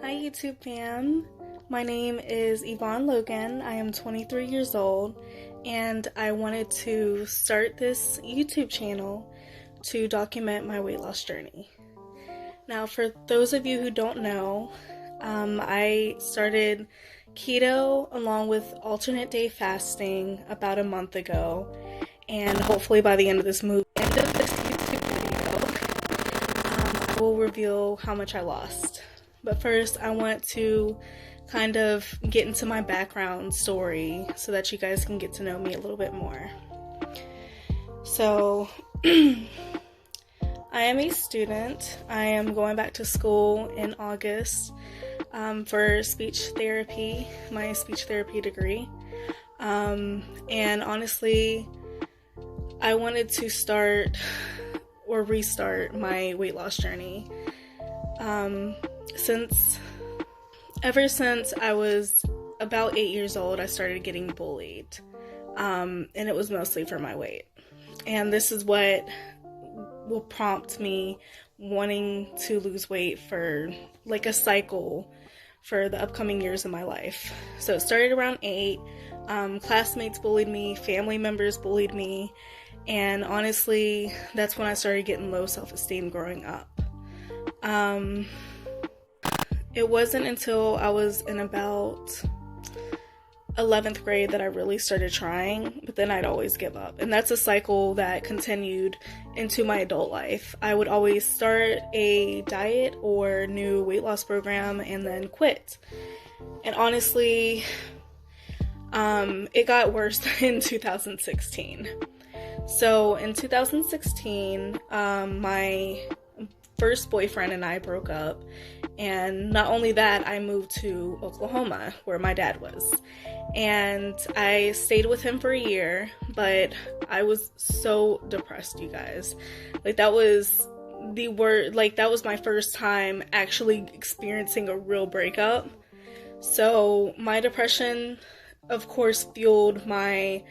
Hi YouTube fam, my name is Yvonne Logan. I am 23 years old and I wanted to start this YouTube channel to document my weight loss journey. Now for those of you who don't know, I started keto along with alternate day fasting about a month ago, and hopefully by the end of this YouTube video, I will reveal how much I lost. But first, I want to kind of get into my background story so that you guys can get to know me a little bit more. So, I am a student. I am going back to school in August for speech therapy, my speech therapy degree. And honestly, I wanted to start or restart my weight loss journey. Ever since I was about 8 years old, I started getting bullied, and it was mostly for my weight. And this is what will prompt me wanting to lose weight for like a cycle for the upcoming years of my life. So it started around 8. Classmates bullied me, family members bullied me, and honestly, that's when I started getting low self-esteem growing up. It wasn't until I was in about 11th grade that I really started trying, but then I'd always give up. And that's a cycle that continued into my adult life. I would always start a diet or new weight loss program and then quit. And honestly, it got worse in 2016. So in 2016, my first boyfriend and I broke up, and not only that, I moved to Oklahoma where my dad was, and I stayed with him for a year, but I was so depressed, you guys. Like, that was the word, like, that was my first time actually experiencing a real breakup. So my depression, of course, fueled my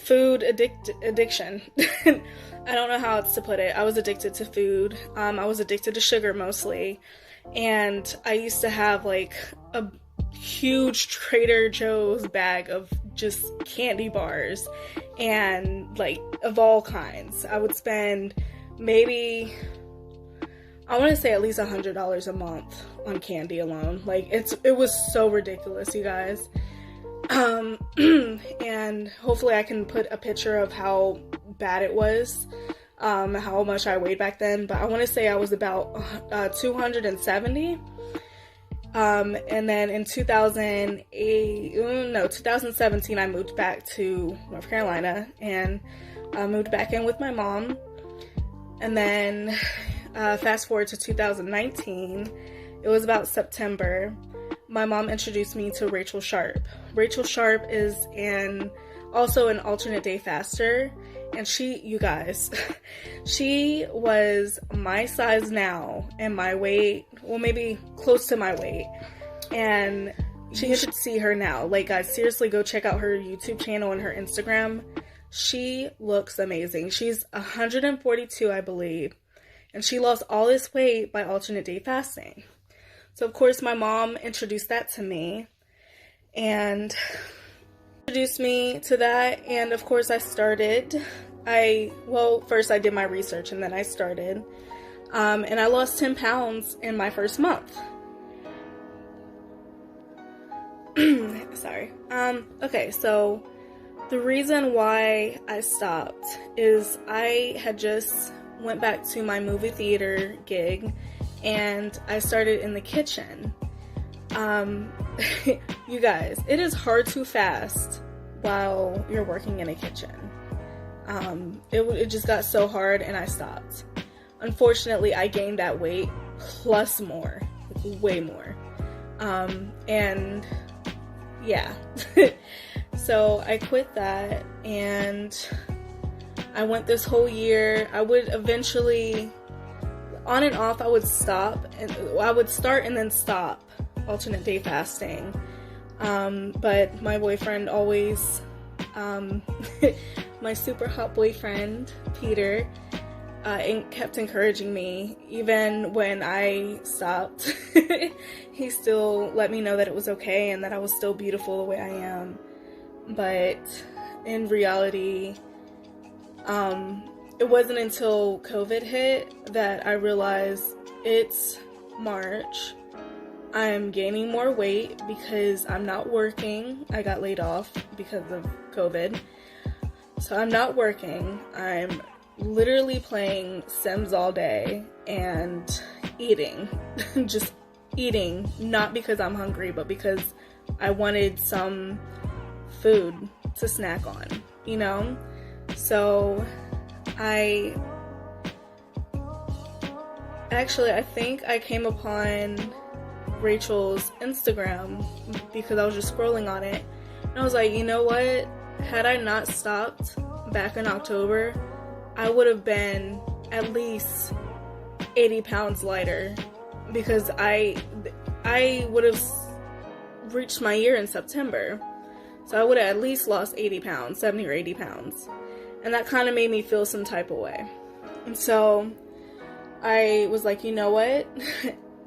food addiction. I don't know how else to put it. I was addicted to food. I was addicted to sugar mostly. And I used to have like a huge Trader Joe's bag of just candy bars and like of all kinds. I would spend maybe, I want to say at least $100 a month on candy alone. Like it was so ridiculous, you guys. And hopefully I can put a picture of how bad it was, how much I weighed back then, but I want to say I was about 270. And then in 2017, I moved back to North Carolina, and I moved back in with my mom. And then fast forward to 2019, it was about September. My mom introduced me to Rachel Sharp. Rachel Sharp is also an alternate day faster, and you guys, she was my size now and my weight, well, maybe close to my weight, and you should see her now. Like, guys, seriously, go check out her YouTube channel and her Instagram. She looks amazing. She's 142, I believe, and she lost all this weight by alternate day fasting. So, of course, my mom introduced that to me, and introduced me to that, and of course I started. First I did my research, and then I started, and I lost 10 pounds in my first month. Sorry. Okay, so the reason why I stopped is I had just went back to my movie theater gig, and I started in the kitchen. You guys, it is hard to fast while you're working in a kitchen. It just got so hard, and I stopped. Unfortunately, I gained that weight plus more, like way more. And yeah. So I quit that, and I went this whole year. I would eventually, on and off, I would stop, and I would start and then stop alternate day fasting. But my boyfriend always, my super hot boyfriend, Peter, and kept encouraging me. Even when I stopped, he still let me know that it was okay and that I was still beautiful the way I am. But in reality, it wasn't until COVID hit that I realized it's March. I'm gaining more weight because I'm not working. I got laid off because of COVID. So I'm not working. I'm literally playing Sims all day and eating. Just eating, not because I'm hungry, but because I wanted some food to snack on, you know? So I think I came upon Rachel's Instagram because I was just scrolling on it, and I was like, you know what? Had I not stopped back in October, I would have been at least 80 pounds lighter, because I would have reached my year in September. So I would have at least lost 80 pounds, 70 or 80 pounds. And that kind of made me feel some type of way. And so I was like, you know what?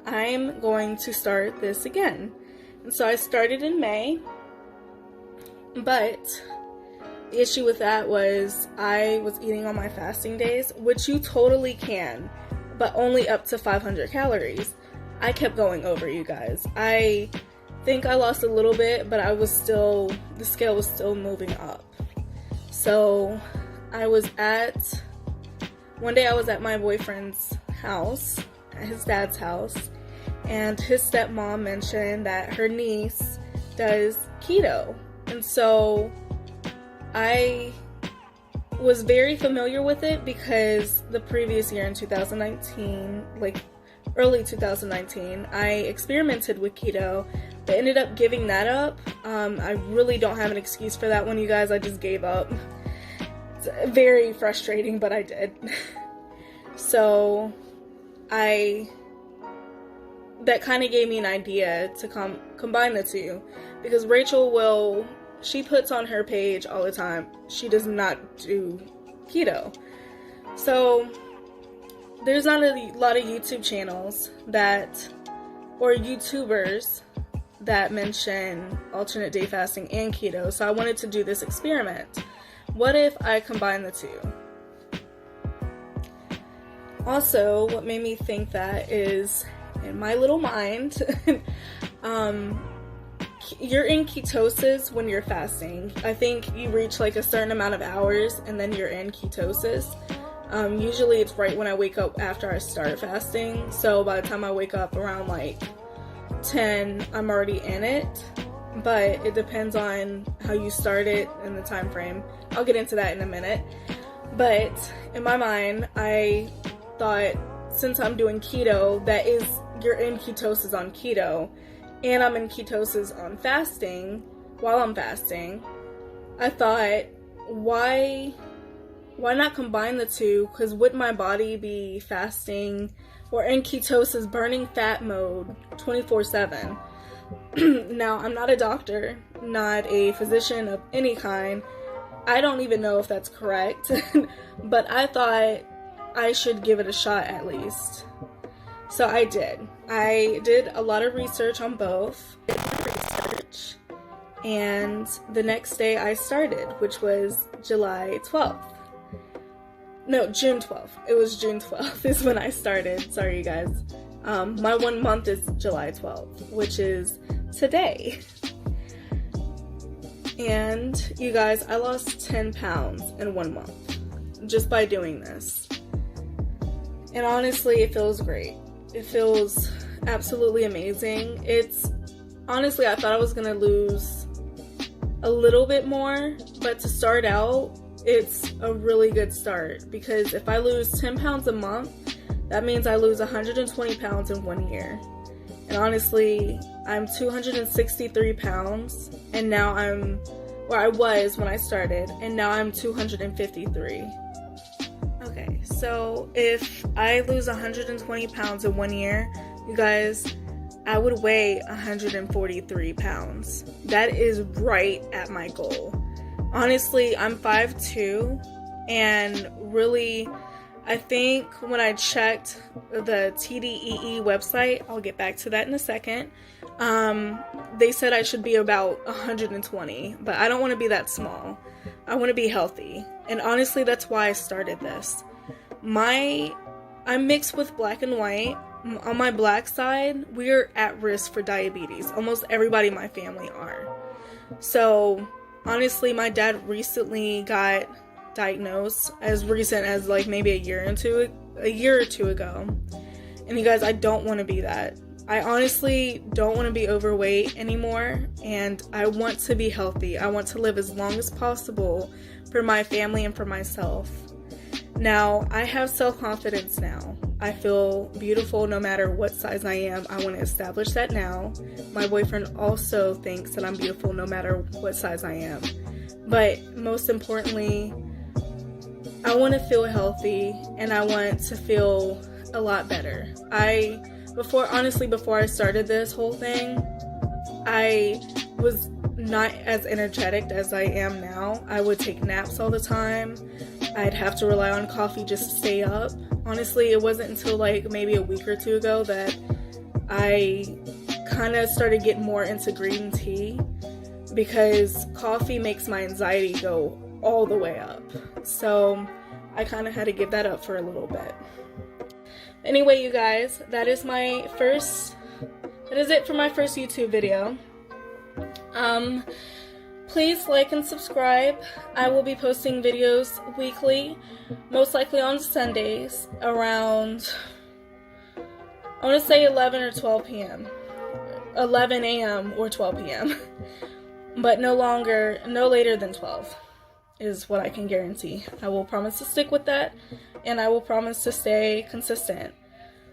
I'm going to start this again. And so I started in May. But the issue with that was I was eating on my fasting days, which you totally can, but only up to 500 calories. I kept going over, you guys. I think I lost a little bit, but the scale was still moving up. So one day I was at my boyfriend's house, at his dad's house, and his stepmom mentioned that her niece does keto. And so I was very familiar with it because the previous year in 2019, like early 2019, I experimented with keto, but ended up giving that up. I really don't have an excuse for that one, you guys. I just gave up. It's very frustrating, but I did. So that kind of gave me an idea to combine the two, because Rachel she puts on her page all the time, she does not do keto. So there's not a lot of YouTube channels or YouTubers that mention alternate day fasting and keto. So I wanted to do this experiment. What if I combine the two? Also, what made me think that is, in my little mind, you're in ketosis when you're fasting. I think you reach like a certain amount of hours and then you're in ketosis. Usually it's right when I wake up after I start fasting. So by the time I wake up around like 10, I'm already in it. But it depends on how you start it and the time frame. I'll get into that in a minute. But in my mind, I thought, since I'm doing keto, you're in ketosis on keto, and I'm in ketosis on fasting while I'm fasting, I thought, why not combine the two? Because would my body be fasting or in ketosis, burning fat mode 24/7? Now, I'm not a doctor, not a physician of any kind. I don't even know if that's correct, but I thought I should give it a shot at least. So I did. I did a lot of research on both. And the next day I started, which was July 12th. No, June 12th. It was June 12th is when I started. Sorry, you guys. My 1 month is July 12th, which is today. And you guys, I lost 10 pounds in 1 month just by doing this. And honestly, it feels great. It feels absolutely amazing. Honestly, I thought I was gonna lose a little bit more, but to start out, it's a really good start, because if I lose 10 pounds a month, that means I lose 120 pounds in 1 year. And honestly, I'm 263 pounds, and now I was when I started, and now I'm 253. Okay, so if I lose 120 pounds in 1 year, you guys, I would weigh 143 pounds. That is right at my goal. Honestly, I'm 5'2", and really, I think when I checked the TDEE website, I'll get back to that in a second, they said I should be about 120, but I don't want to be that small. I want to be healthy. And honestly, that's why I started this. I'm mixed with black and white. On my black side, we're at risk for diabetes. Almost everybody in my family are. So honestly, my dad recently got diagnosed, as recent as like maybe a year or two ago. And you guys, I don't want to be that. I honestly don't want to be overweight anymore, and I want to be healthy. I want to live as long as possible for my family and for myself. Now, I have self-confidence now. I feel beautiful no matter what size I am. I want to establish that now. My boyfriend also thinks that I'm beautiful no matter what size I am. But most importantly, I want to feel healthy, and I want to feel a lot better. Before I started this whole thing, I was not as energetic as I am now. I would take naps all the time. I'd have to rely on coffee just to stay up. Honestly, it wasn't until like maybe a week or two ago that I kind of started getting more into green tea, because coffee makes my anxiety go all the way up. So I kind of had to give that up for a little bit. Anyway, you guys, that is it for my first YouTube video. Please like and subscribe. I will be posting videos weekly, most likely on Sundays around, I want to say 11 or 12 p.m. 11 a.m. or 12 p.m. But no later than 12 is what I can guarantee. I will promise to stick with that, and I will promise to stay consistent.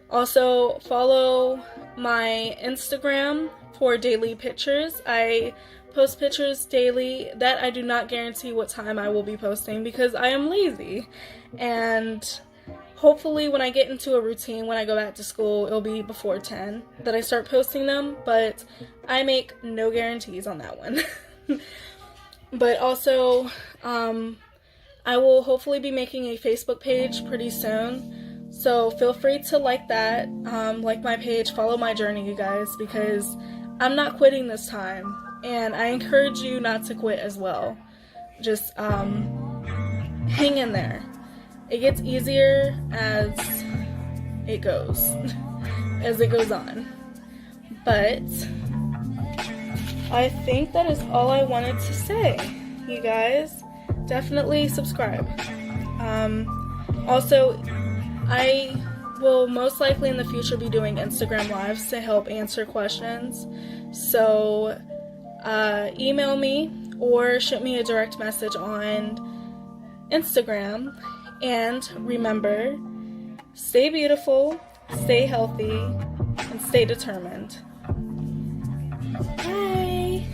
Also, follow my Instagram for daily pictures. I post pictures daily that I do not guarantee what time I will be posting because I am lazy. And hopefully when I get into a routine, when I go back to school, it'll be before 10 that I start posting them, but I make no guarantees on that one. But also, I will hopefully be making a Facebook page pretty soon, so feel free to like that, like my page, follow my journey, you guys, because I'm not quitting this time, and I encourage you not to quit as well. Just hang in there. It gets easier as it goes, as it goes on. But I think that is all I wanted to say, you guys. Definitely subscribe. Also, I will most likely in the future be doing Instagram Lives to help answer questions. So email me or shoot me a direct message on Instagram. And remember, stay beautiful, stay healthy, and stay determined. Bye!